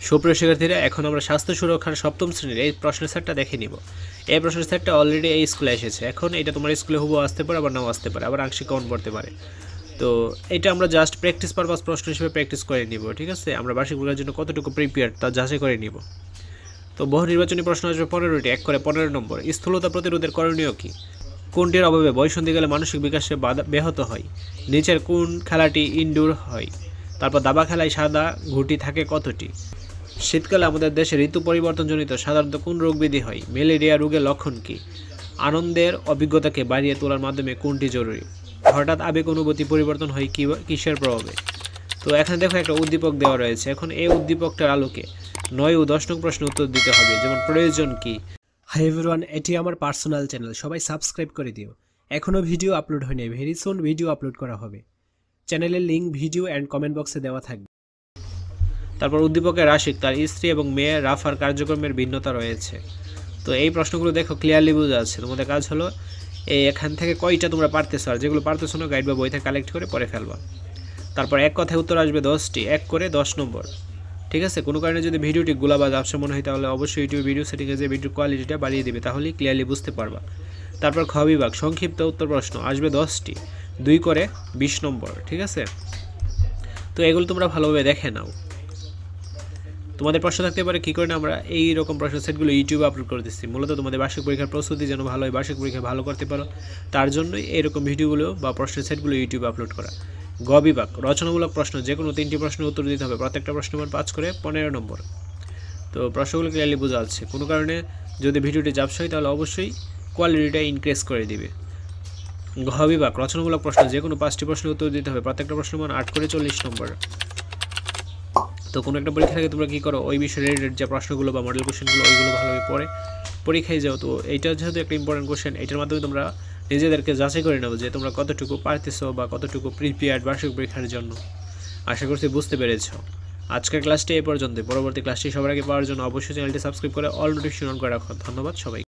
সুপ্রিয় শিক্ষার্থীরা, এখন আমরা স্বাস্থ্য সুরক্ষার সপ্তম শ্রেণীর এই প্রশ্নের সেটটা দেখে নিব। এই প্রশ্নের সেটটা অলরেডি এই স্কুলে এসেছে। এখন এটা তোমার স্কুলে হুবহু আসতে পারে, আবার নাও আসতে পারে, আবার আংশিক কমন পড়তে পারে। তো এটা আমরা জাস্ট প্র্যাকটিস পারপাস প্রশ্ন হিসেবে প্র্যাকটিস করে নিব, ঠিক আছে? আমরা বার্ষিক পরীক্ষার জন্য কতটুকু প্রিপেয়ার তা যাচাই করে নিব। তো বহু নির্বাচনী প্রশ্ন আসবে 15টি, 1 করে 15 নম্বর। স্থূলতা প্রতিরোধের করণীয় কী? কোনটির অভাবে বয়ঃসন্ধিকালে মানসিক বিকাশে ব্যাহত হয়? নিচের কোন খেলাটি ইনডোর হয়? তারপর দাবা খেলায় সাদা ঘুঁটি থাকে কতটি? শীতকালে আমাদের দেশে ঋতু পরিবর্তনজনিত সাধারণত কোন রোগ ব্যাধি হয়? ম্যালেরিয়া রোগের লক্ষণ কী? আনন্দের অভিজ্ঞতাকে বাড়িয়ে তোলার মাধ্যমে কোনটি জরুরি? হঠাৎ আবেগ অনুভূতি পরিবর্তন হয় কিসের প্রভাবে? তো এখানে দেখো একটা উদ্দীপক দেওয়া রয়েছে। এখন এই উদ্দীপকটার আলোকে 9 ও 10 নং প্রশ্ন উত্তর দিতে হবে। যেমন প্রয়োজন কী? হাই এভরিওয়ান, এটি আমার পার্সোনাল চ্যানেল, সবাই সাবস্ক্রাইব করে দিও। এখনও ভিডিও আপলোড হয়নি, ভেরি সুন ভিডিও আপলোড করা হবে। চ্যানেলের লিঙ্ক ভিডিও অ্যান্ড কমেন্ট বক্সে দেওয়া থাকবে। তারপর উদ্দীপকের রাশিক তার স্ত্রী এবং মেয়ে রাফার কার্যক্রমের ভিন্নতা রয়েছে। তো এই প্রশ্নগুলো দেখো ক্লিয়ারলি বোঝা যাচ্ছে। তোমাদের কাজ হলো এখান থেকে কয়টা তোমরা পারতেছো, আর যেগুলো পারতেছো না গাইড বা বই থেকে কালেক্ট করে পরে ফেলবা। তারপর এক কথায় উত্তর আসবে 10টি, 1 করে 10 নম্বর, ঠিক আছে? কোনো কারণে যদি ভিডিওটি গোলা বা ঝাপসা মনে হয় তাহলে অবশ্যই ইউটিউব ভিডিও সেটিংয়ে যে ভিডিওর কোয়ালিটিটা বাড়িয়ে দেবে, তাহলেই ক্লিয়ারলি বুঝতে পারবা। তারপর খ বিভাগ সংক্ষিপ্ত উত্তর প্রশ্ন আসবে 10টি, 2 করে 20 নম্বর, ঠিক আছে? তো এগুলো তোমরা ভালোভাবে দেখে নাও। তোমাদের প্রশ্ন থাকতে পারে কী করে না আমরা এই রকম প্রশ্ন সেটগুলো ইউটিউবে আপলোড করে দিচ্ছি। মূলত তোমাদের বার্ষিক পরীক্ষার প্রস্তুতি যেন ভালো হয়, বার্ষিক পরীক্ষা ভালো করতে পারো, তার জন্যই এরকম ভিডিওগুলো বা প্রশ্নের সেটগুলো ইউটিউবে আপলোড করা। গ বিভাগ রচনামূলক প্রশ্ন, যে কোনো 3টি প্রশ্নের উত্তর দিতে হবে। প্রত্যেকটা প্রশ্নের মান 5 করে 15 নম্বর। তো প্রশ্নগুলো ক্লিয়ারলি বোঝা যাচ্ছে। কোনো কারণে যদি ভিডিওটি ঝাপসা হয় তাহলে অবশ্যই কোয়ালিটিটা ইনক্রিজ করে দিবে। ঘ বিভাগ রচনামূলক প্রশ্ন, যে কোনো 5টি প্রশ্নের উত্তর দিতে হবে। প্রত্যেকটা প্রশ্নের মান 8 করে 40 নম্বর। তো কোনো একটা পরীক্ষা থেকে তোমরা কী করো, ওই বিষয়ে রিলেটেড যে প্রশ্নগুলো বা মডেল কোশ্চেনগুলো ওইগুলো ভালোভাবে পড়ে পরীক্ষায় যাও। তো এইটা যেহেতু একটা ইম্পর্টেন্ট কোশ্চেন, এটার মাধ্যমে তোমরা নিজেদেরকে যাচাই করে নেবো যে তোমরা কতটুকু পারতেছো বা কতটুকু প্রিপেয়ার্ড বার্ষিক পরীক্ষার জন্য। আশা করছি বুঝতে পেরেছ। আজকের ক্লাসটি এই পর্যন্ত। পরবর্তী ক্লাসটি সবার আগে পাওয়ার জন্য অবশ্যই চ্যানেলটি সাবস্ক্রাইব করে অল নোটিফিকেশন অন করে রাখো। ধন্যবাদ সবাইকে।